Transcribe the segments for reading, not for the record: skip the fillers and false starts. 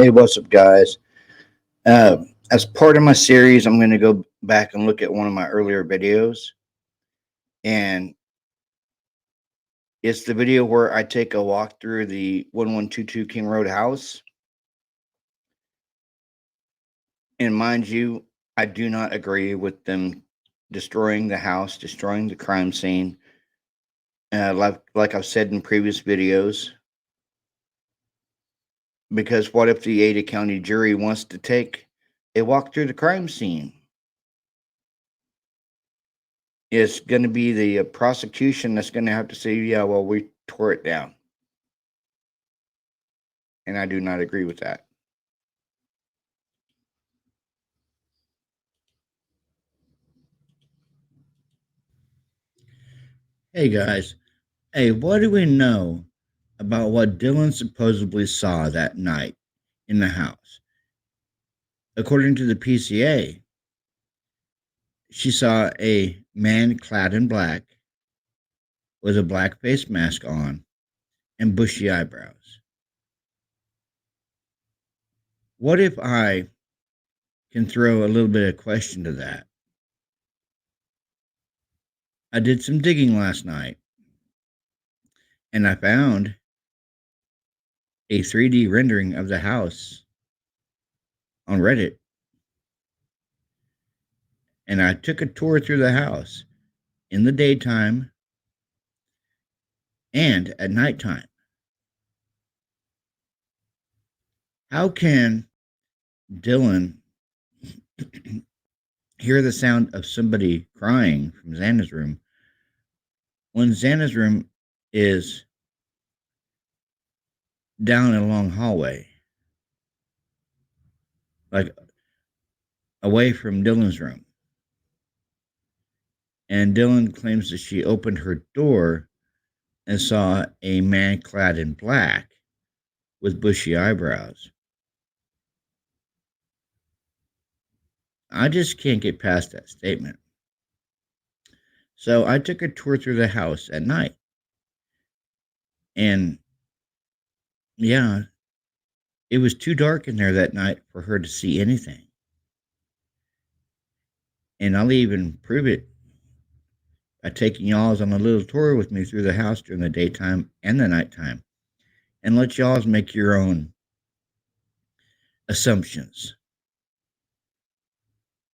Hey, what's up, guys? As part of my series, I'm going to go back and look at one of my earlier videos. And it's the video where I take a walk through the 1122 King Road house. And mind you, I do not agree with them destroying the house, destroying the crime scene. Like I've said in previous videos, because what if the Ada County jury wants to take a walk through the crime scene? It's going to be the prosecution that's going to have to say, yeah, well, we tore it down. And I do not agree with that. Hey, guys. Hey, what do we know about what Dylan supposedly saw that night in the house? According to the PCA, she saw a man clad in black with a black face mask on and bushy eyebrows. What if I can throw a little bit of question to that? I did some digging last night and I found a 3D rendering of the house on Reddit. And I took a tour through the house in the daytime and at nighttime. How can Dylan hear the sound of somebody crying from Xana's room when Xana's room is down a long hallway, like away from Dylan's room? And Dylan claims that she opened her door and saw a man clad in black with bushy eyebrows. I just can't get past that statement. So I took a tour through the house at night. And yeah, it was too dark in there that night for her to see anything. And I'll even prove it by taking y'all on a little tour with me through the house during the daytime and the nighttime and let y'all make your own assumptions.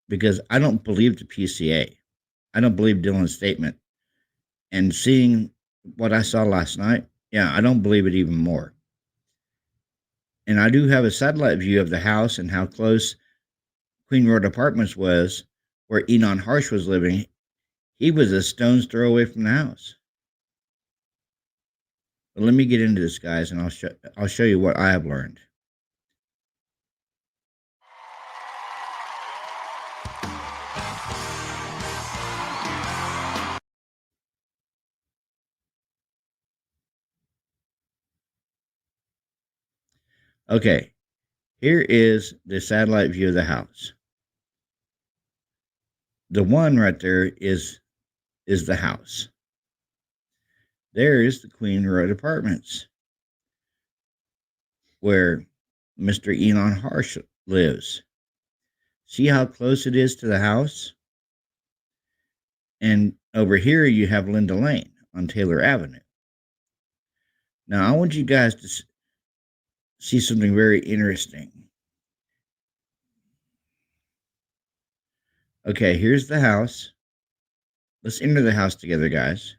Because I don't believe the PCA. I don't believe Dylan's statement. And seeing what I saw last night, yeah, I don't believe it even more. And I do have a satellite view of the house and how close Queen Road Apartments was where Enon Harsh was living. He was a stone's throw away from the house. But let me get into this, guys, and I'll show you what I have learned. Okay, here is the satellite view of the house. The one right there is the house. There is the Queen Road Apartments, where Mr. Enon Harsh lives. See how close it is to the house? And over here you have Linda Lane on Taylor Avenue. Now, I want you guys to see something very interesting. Okay, here's the house. Let's enter the house together, guys.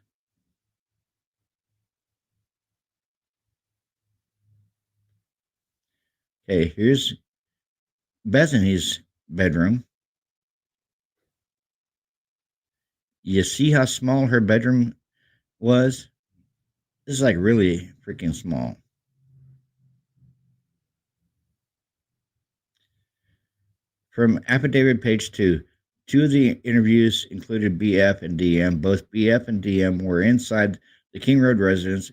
Okay, here's Bethany's bedroom. You see how small her bedroom was? This is like really freaking small. From affidavit page 2, two of the interviews included BF and DM. Both BF and DM were inside the King Road residence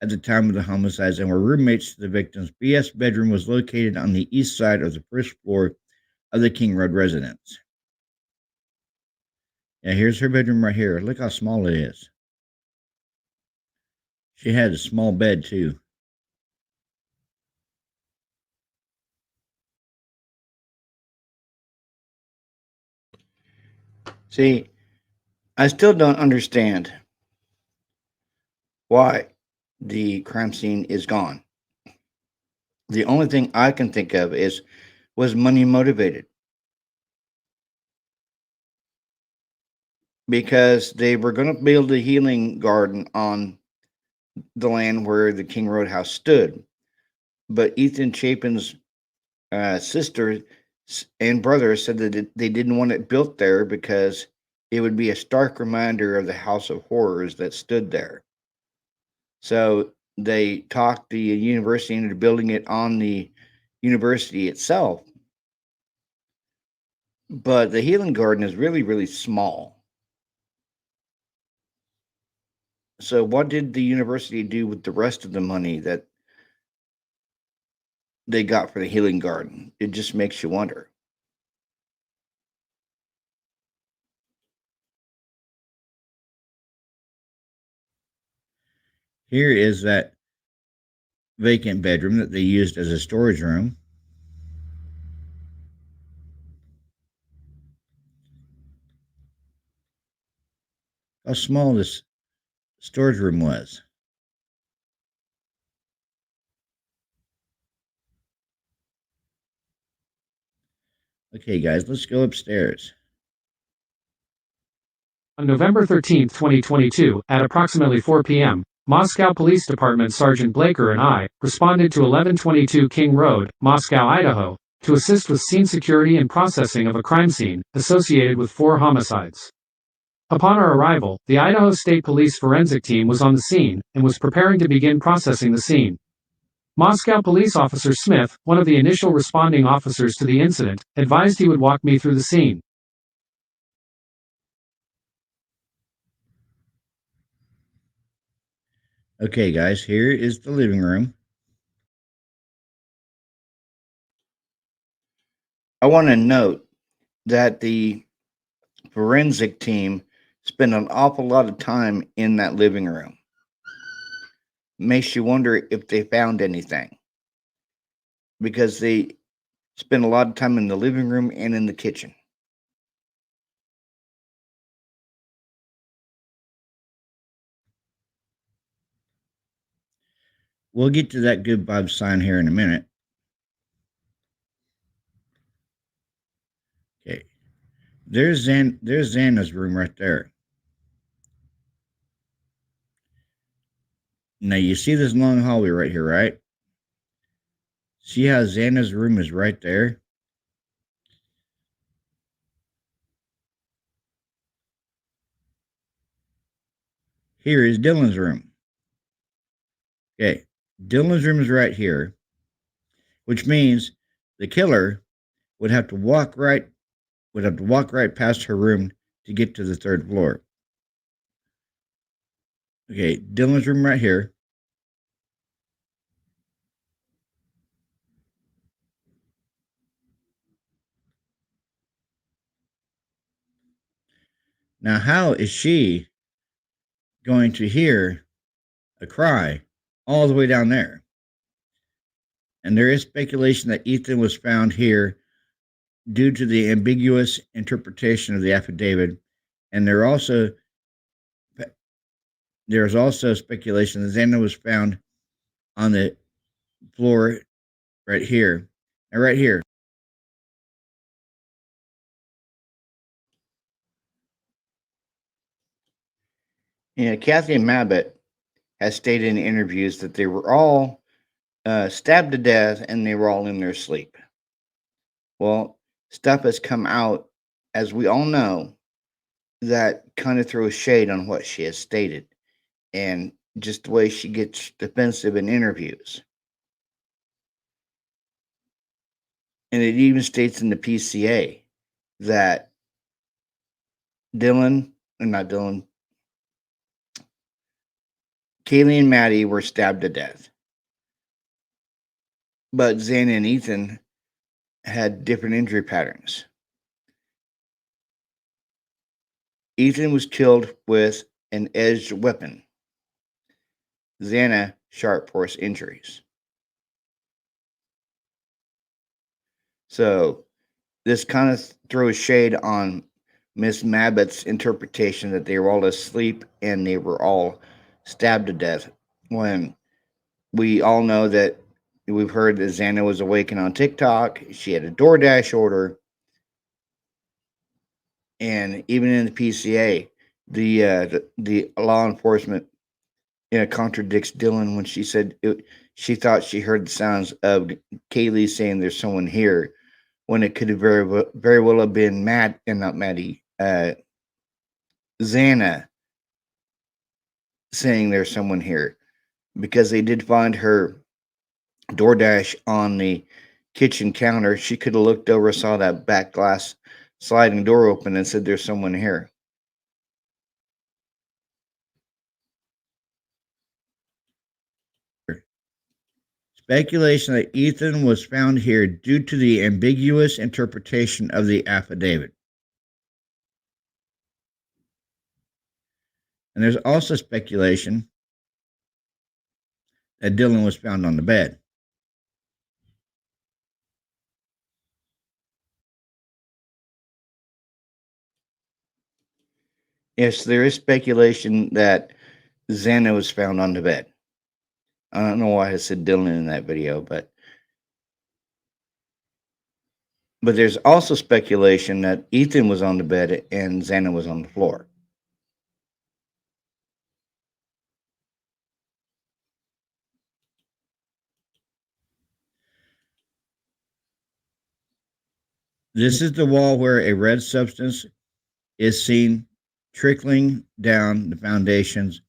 at the time of the homicides and were roommates to the victims. BF's bedroom was located on the east side of the first floor of the King Road residence. Yeah, here's her bedroom right here. Look how small it is. She had a small bed, too. See, I still don't understand why the crime scene is gone. The only thing I can think of is, was money motivated? Because they were going to build a healing garden on the land where the King Road house stood. But Ethan Chapin's sister and brother said that they didn't want it built there because it would be a stark reminder of the House of Horrors that stood there. So they talked the university into building it on the university itself. But the healing garden is really, really small. So what did the university do with the rest of the money that they got for the healing garden? It just makes you wonder. Here is that vacant bedroom that they used as a storage room. How small this storage room was. Okay, guys, let's go upstairs. On November 13, 2022, at approximately 4 p.m., Moscow Police Department Sergeant Blaker and I responded to 1122 King Road, Moscow, Idaho, to assist with scene security and processing of a crime scene associated with 4 homicides. Upon our arrival, the Idaho State Police forensic team was on the scene and was preparing to begin processing the scene. Moscow Police Officer Smith, one of the initial responding officers to the incident, advised he would walk me through the scene. Okay, guys, here is the living room. I want to note that the forensic team spent an awful lot of time in that living room. Makes you wonder if they found anything, because they spent a lot of time in the living room and in the kitchen. We'll get to that good vibe sign here in a minute. Okay. There's Xana's room right there. Now you see this long hallway right here, right? See how Xana's room is right there? Here is Dylan's room. Okay. Dylan's room is right here, which means the killer would have to walk right past her room to get to the third floor. Okay, Dylan's room right here. Now, how is she going to hear a cry all the way down there? And there is speculation that Ethan was found here due to the ambiguous interpretation of the affidavit. And there's also speculation that Xana was found on the floor right here. And right here. Kathy Mabbitt has stated in interviews that they were all stabbed to death and they were all in their sleep. Well, stuff has come out, as we all know, that kind of throws shade on what she has stated and just the way she gets defensive in interviews. And it even states in the PCA that Kaylee and Maddie were stabbed to death. But Xana and Ethan had different injury patterns. Ethan was killed with an edged weapon. Xana, sharp force injuries. So this kind of throws shade on Miss Mabbott's interpretation that they were all asleep and they were all stabbed to death, when we all know that we've heard that Xana was awakened on TikTok. She had a DoorDash order, and even in the PCA, the law enforcement contradicts Dylan when she said she thought she heard the sounds of Kaylee saying there's someone here, when it could have very well have been Matt and not Maddie, Xana saying there's someone here, because they did find her DoorDash on the kitchen counter. She could have looked over, saw that back glass sliding door open, and said there's someone here. Speculation that Ethan was found here due to the ambiguous interpretation of the affidavit. And there's also speculation that Dylan was found on the bed. Yes, there is speculation that Xana was found on the bed. I don't know why I said Dylan in that video, but there's also speculation that Ethan was on the bed and Xana was on the floor. This is the wall where a red substance is seen trickling down the foundations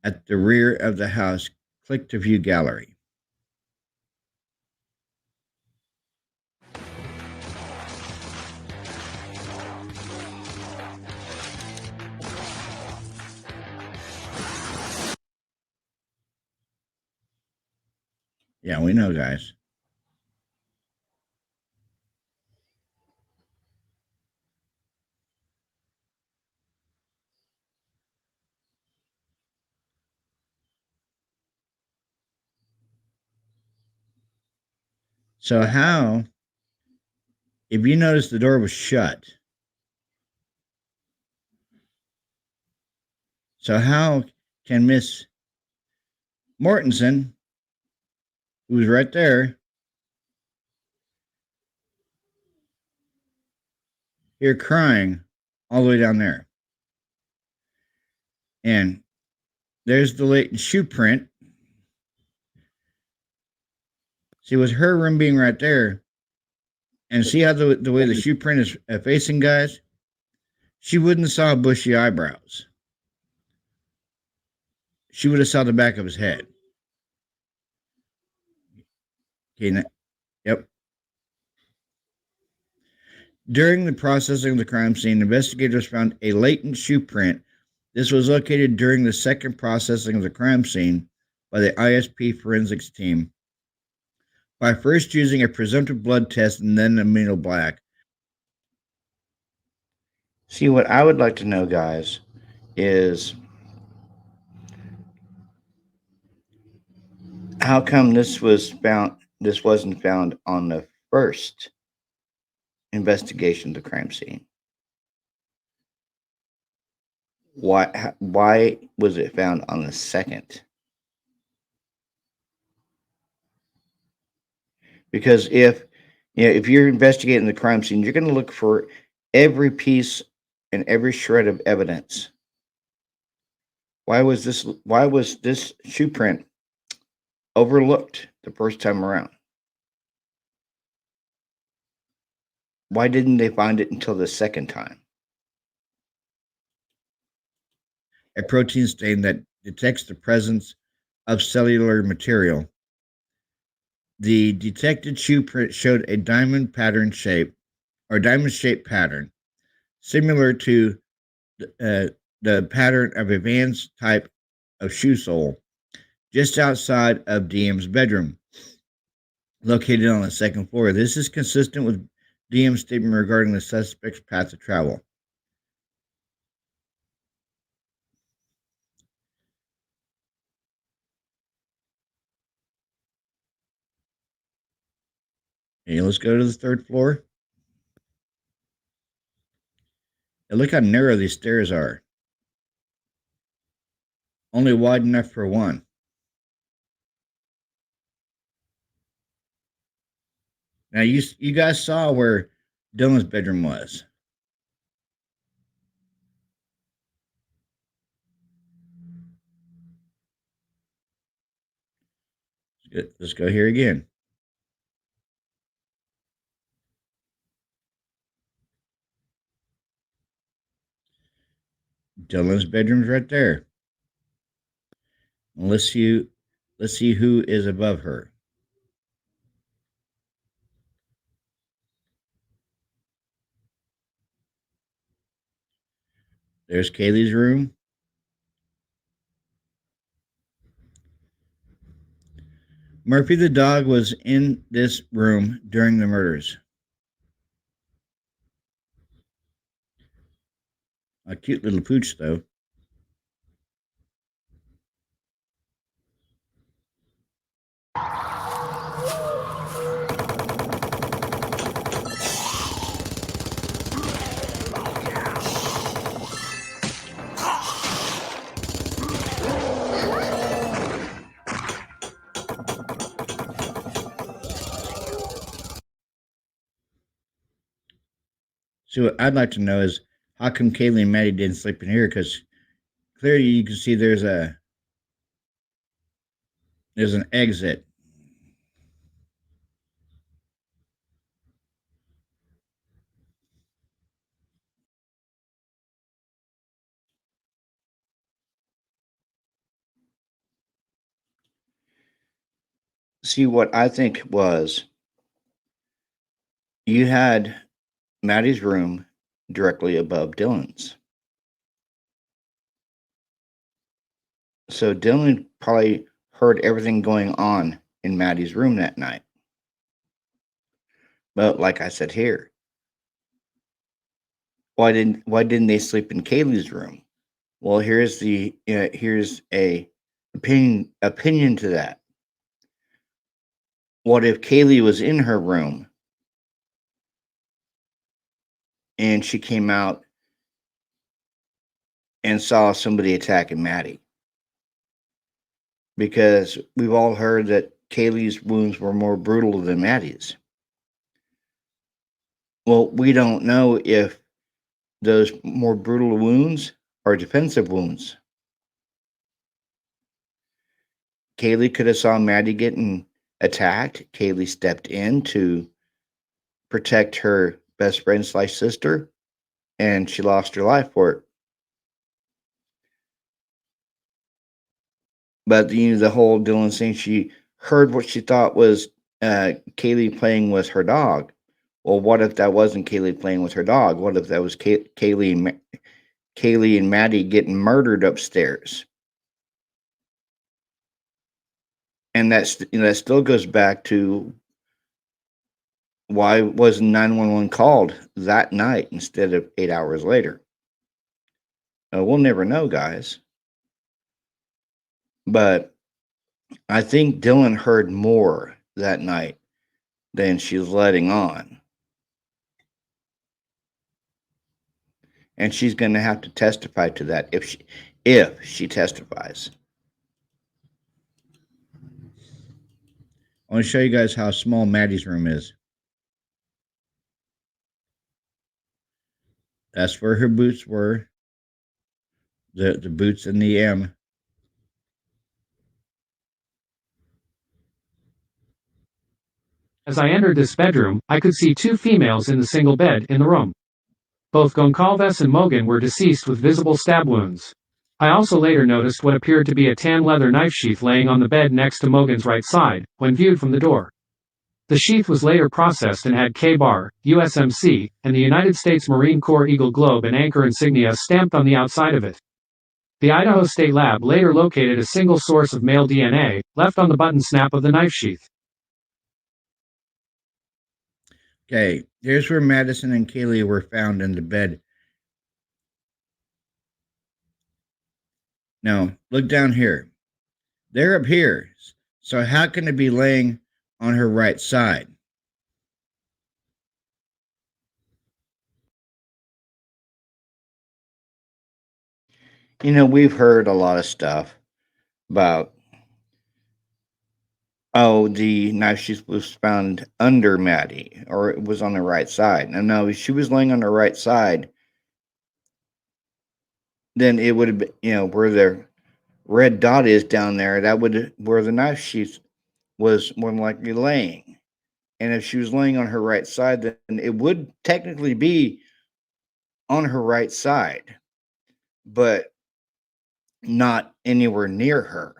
at the rear of the house. Click to view gallery. Yeah, we know, guys. So how, if you notice the door was shut, so how can Miss Mortensen, who's right there, hear crying all the way down there? And there's the latent shoe print. See, with her room being right there, and see how the way the shoe print is facing, guys, she wouldn't have saw bushy eyebrows. She would have saw the back of his head. Okay, yep. During the processing of the crime scene, investigators found a latent shoe print. This was located during the second processing of the crime scene by the ISP forensics team by first using a presumptive blood test and then amino black. See, what I would like to know, guys, is how come this wasn't found on the first investigation of the crime scene? Why was it found on the second? Because if you're investigating the crime scene, you're going to look for every piece and every shred of evidence. Why was this shoe print overlooked the first time around? Why didn't they find it until the second time? A protein stain that detects the presence of cellular material. The detected shoe print showed a diamond shaped pattern, similar to the pattern of a Vans type of shoe sole, just outside of DM's bedroom, located on the second floor. This is consistent with DM's statement regarding the suspect's path of travel. Okay, let's go to the third floor. And look how narrow these stairs are. Only wide enough for one. Now you guys saw where Dylan's bedroom was. Let's go here again. Dylan's bedroom's right there. Let's see who is above her. There's Kaylee's room. Murphy the dog was in this room during the murders. A cute little pooch, though. So what I'd like to know is how come Kaylee and Maddie didn't sleep in here? Because clearly you can see there's an exit. See, what I think was you had Maddie's room directly above Dylan's. So Dylan probably heard everything going on in Maddie's room that night. But like I said here, why didn't they sleep in Kaylee's room? Well, here's a opinion to that. What if Kaylee was in her room and she came out and saw somebody attacking Maddie? Because we've all heard that Kaylee's wounds were more brutal than Maddie's. Well, we don't know if those more brutal wounds are defensive wounds. Kaylee could have saw Maddie getting attacked. Kaylee stepped in to protect her best friend / sister, and she lost her life for it. But the whole Dylan thing, she heard what she thought was Kaylee playing with her dog. Well, what if that wasn't Kaylee playing with her dog? What if that was Kaylee and Maddie getting murdered upstairs? And that still goes back to why wasn't 911 called that night instead of 8 hours later? We'll never know, guys. But I think Dylan heard more that night than she's letting on. And she's going to have to testify to that if she testifies. I want to show you guys how small Maddie's room is. That's where her boots were. The boots and the M. As I entered this bedroom, I could see two females in the single bed in the room. Both Goncalves and Mogan were deceased with visible stab wounds. I also later noticed what appeared to be a tan leather knife sheath laying on the bed next to Mogan's right side, when viewed from the door. The sheath was later processed and had K-Bar, USMC, and the United States Marine Corps Eagle Globe and anchor insignia stamped on the outside of it. The Idaho State Lab later located a single source of male DNA, left on the button snap of the knife sheath. Okay, here's where Madison and Kaylee were found in the bed. Now, look down here. They're up here. So how can it be laying on her right side? We've heard a lot of stuff about, oh, the knife sheath was found under Maddie, or it was on the right side. No, if she was laying on the right side, then it would have been, where the red dot is down there, that would where the knife sheath was more than likely laying. And if she was laying on her right side, then it would technically be on her right side, but not anywhere near her.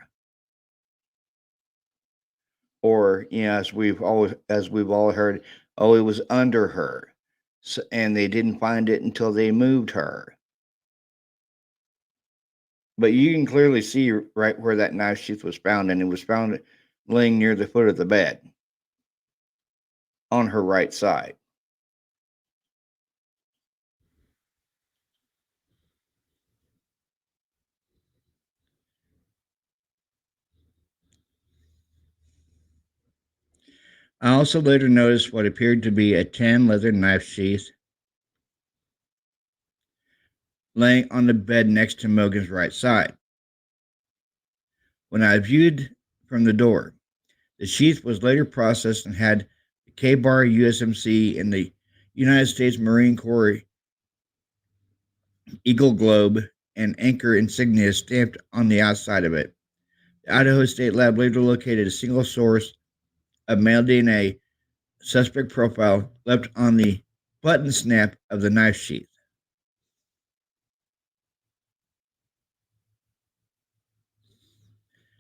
Or, as we've all heard, oh, it was under her. So, and they didn't find it until they moved her. But you can clearly see right where that knife sheath was found, and it was found laying near the foot of the bed on her right side. I also later noticed what appeared to be a tan leather knife sheath laying on the bed next to Mogan's right side. When I viewed from the door, the sheath was later processed and had the K-Bar USMC and the United States Marine Corps Eagle Globe and anchor insignia stamped on the outside of it. The Idaho State Lab later located a single source of male DNA suspect profile left on the button snap of the knife sheath.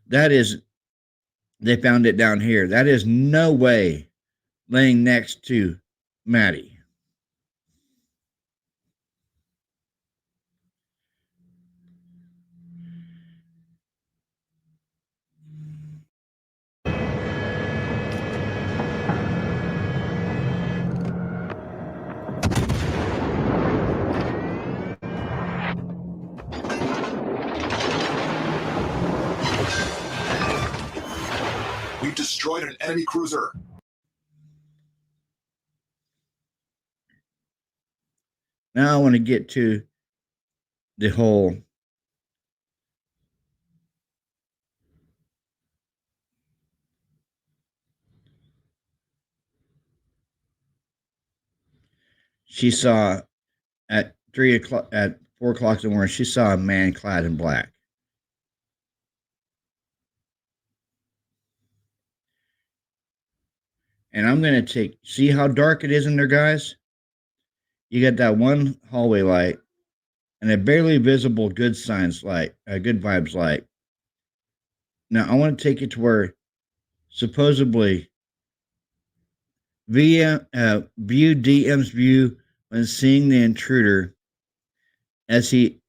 That is, they found it down here. That is no way laying next to Maddie. We've destroyed an enemy cruiser. Now I want to get to the whole she saw at 3 o'clock, at 4 o'clock in the morning, she saw a man clad in black. And I'm going to see how dark it is in there, guys? You got that one hallway light and a barely visible good signs light, good vibes light. Now I want to take it to where supposedly view DM's view when seeing the intruder as he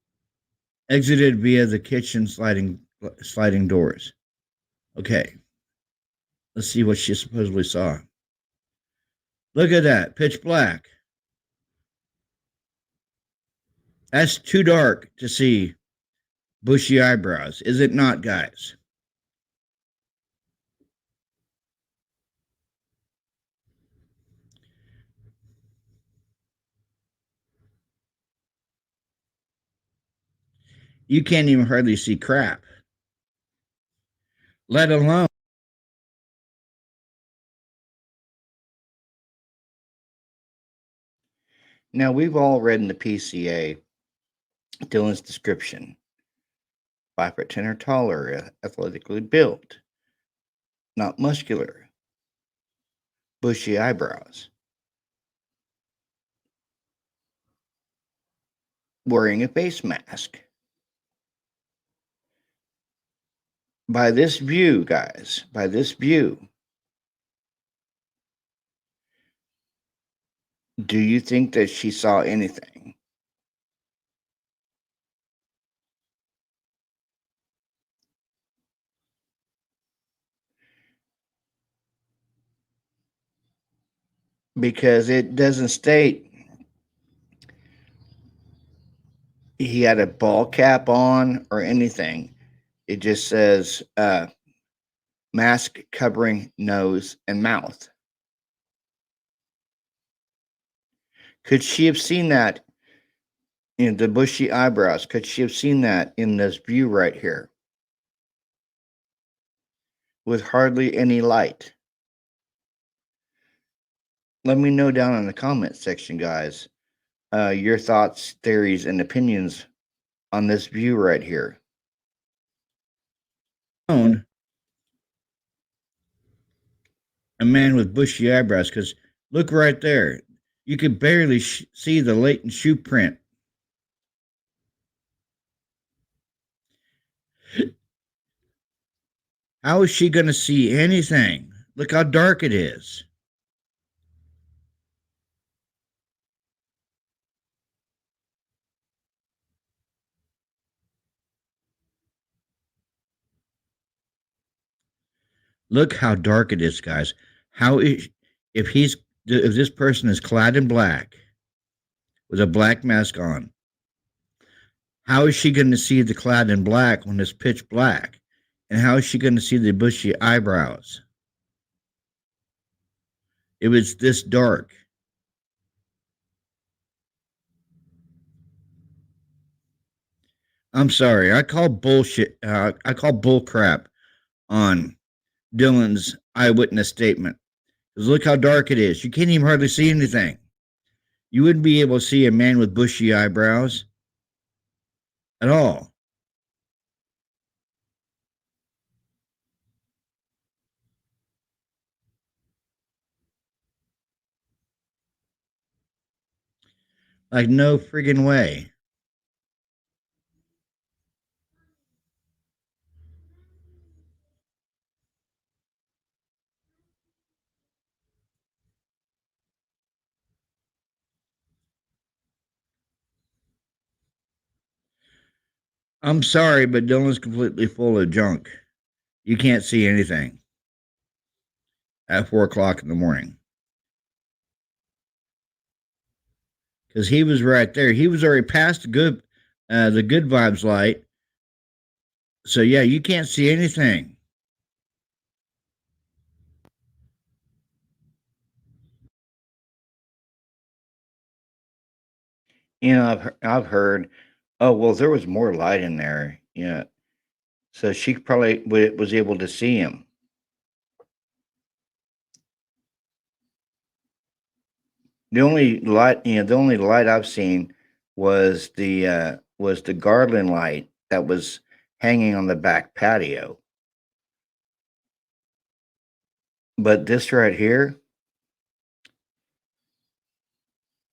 exited via the kitchen sliding doors. Okay, let's see what she supposedly saw. Look at that, pitch black. That's too dark to see bushy eyebrows, is it not, guys? You can't even hardly see crap, let alone. Now, we've all read in the PCA Dylan's description: 5'10" or taller, athletically built, not muscular, bushy eyebrows, wearing a face mask. By this view, guys, by this view, do you think that she saw anything? Because it doesn't state he had a ball cap on or anything. It just says mask covering nose and mouth. Could she have seen that And the bushy eyebrows. Could she have seen that in this view right here? With hardly any light. Let me know down in the comment section, guys, your thoughts, theories, and opinions on this view right here. A man with bushy eyebrows, because look right there. You could barely see the latent shoe print. How is she going to see anything? Look how dark it is. Look how dark it is, guys. How is if this person is clad in black with a black mask on, how is she going to see the clad in black when it's pitch black? And how is she going to see the bushy eyebrows? It was this dark. I'm sorry. I call bullshit. I call bull crap on Dylan's eyewitness statement. Because look how dark it is. You can't even hardly see anything. You wouldn't be able to see a man with bushy eyebrows at all. Like, no friggin' way. I'm sorry, but Dylan's completely full of junk. You can't see anything at 4 o'clock in the morning. Because he was right there. He was already past the good vibes light. So yeah, you can't see anything. I've heard, oh well, there was more light in there. Yeah, so she probably was able to see him. The only light I've seen was the garland light that was hanging on the back patio. But this right here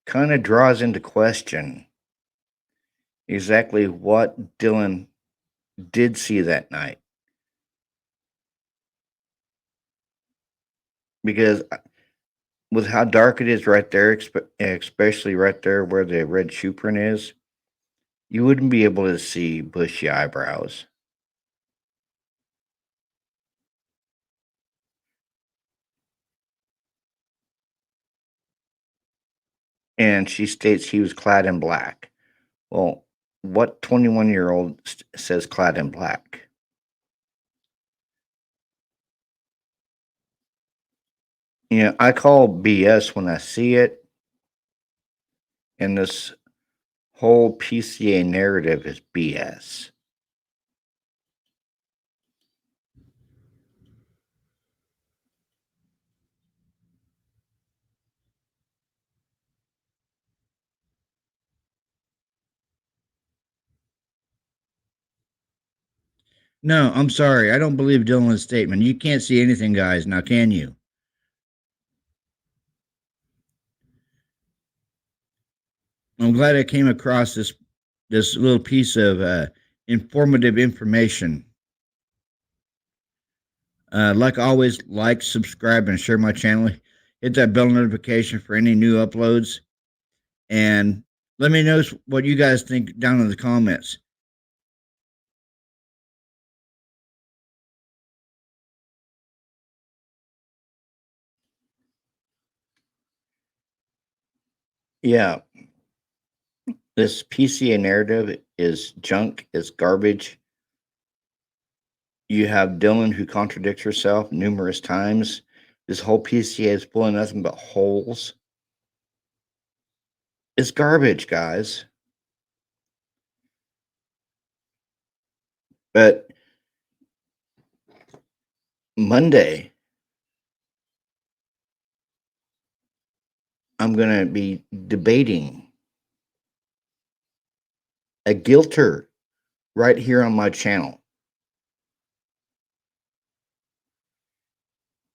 kind of draws into question exactly what Dylan did see that night. Because with how dark it is right there, especially right there where the red shoe print is, you wouldn't be able to see bushy eyebrows. And she states he was clad in black. Well, what 21-year-old says clad in black? I call BS when I see it. And this whole PCA narrative is BS. No, I'm sorry. I don't believe Dylan's statement. You can't see anything, guys. Now, can you? I'm glad I came across this little piece of informative information. Like always, like, subscribe, and share my channel. Hit that bell notification for any new uploads. And let me know what you guys think down in the comments. Yeah, this PCA narrative is junk, it's garbage. You have Dylan who contradicts herself numerous times. This whole PCA is full of nothing but holes. It's garbage, guys. But Monday, I'm going to be debating a guilter right here on my channel.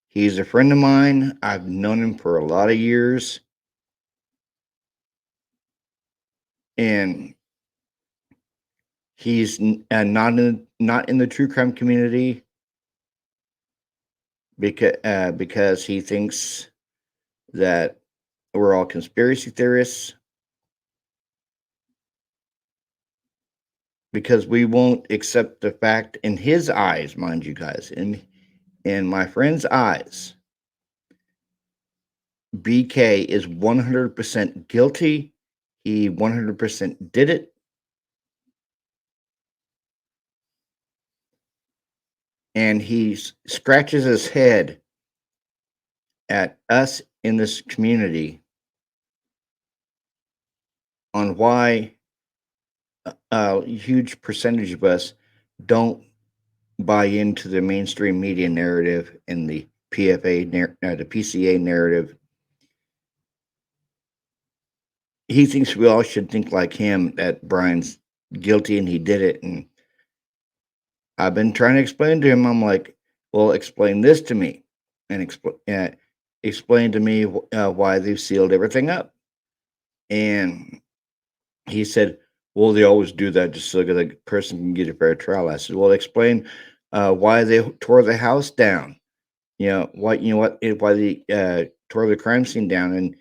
He's a friend of mine. I've known him for a lot of years. And he's not in the true crime community because he thinks that we're all conspiracy theorists, because we won't accept the fact in his eyes, mind you guys, in my friend's eyes, BK is 100% guilty. He 100% did it. And he scratches his head at us in this community on why a huge percentage of us don't buy into the mainstream media narrative and the the PCA narrative. He thinks we all should think like him, that Brian's guilty and he did it. And I've been trying to explain to him, I'm like, well, explain this to me, and explain to me why they've sealed everything up. And he said, well, they always do that just so the person can get a fair trial. I said, well, explain why they tore the house down. Why they tore the crime scene down. And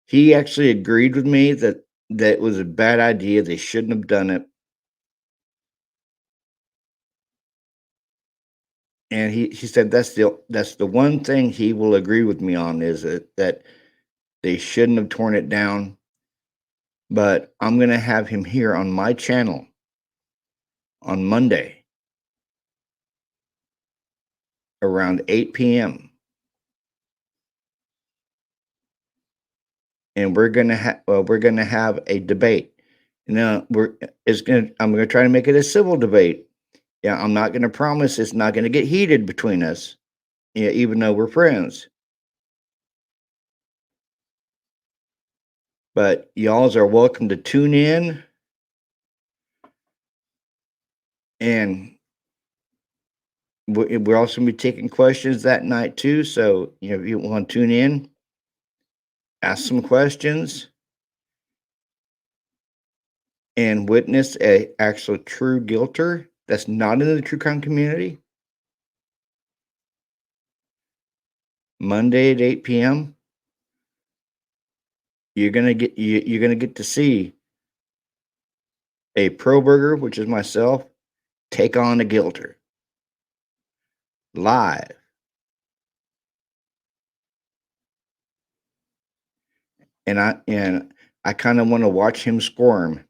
he actually agreed with me that it was a bad idea. They shouldn't have done it. And he said that's the one thing he will agree with me on, is that they shouldn't have torn it down. But I'm going to have him here on my channel on Monday around 8 p.m. And we're going to have a debate. Now I'm going to try to make it a civil debate. Yeah, I'm not going to promise it's not going to get heated between us, even though we're friends. But y'all are welcome to tune in. And we're also going to be taking questions that night too. So, if you want to tune in, ask some questions, and witness a actual true guilter that's not in the true crime community, Monday at 8 p.m. You're gonna get to see a pro burger, which is myself, take on a guilter live. And I kind of want to watch him squirm.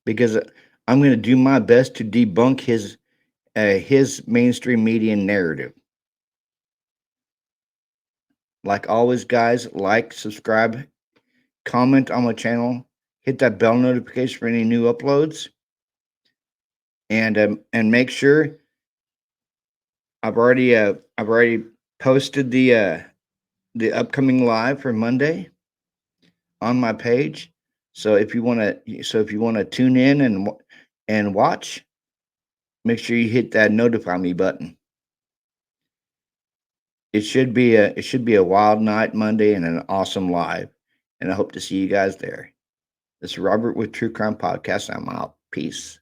Because I'm going to do my best to debunk his mainstream media narrative. Like always, guys, like, subscribe, comment on my channel, hit that bell notification for any new uploads, and make sure I've already posted the upcoming live for Monday on my page. So if you want to tune in and watch, make sure you hit that notify me button. It should be a wild night Monday and an awesome live, and I hope to see you guys there. This is Robert with True Crime Podcast. I'm out. Peace.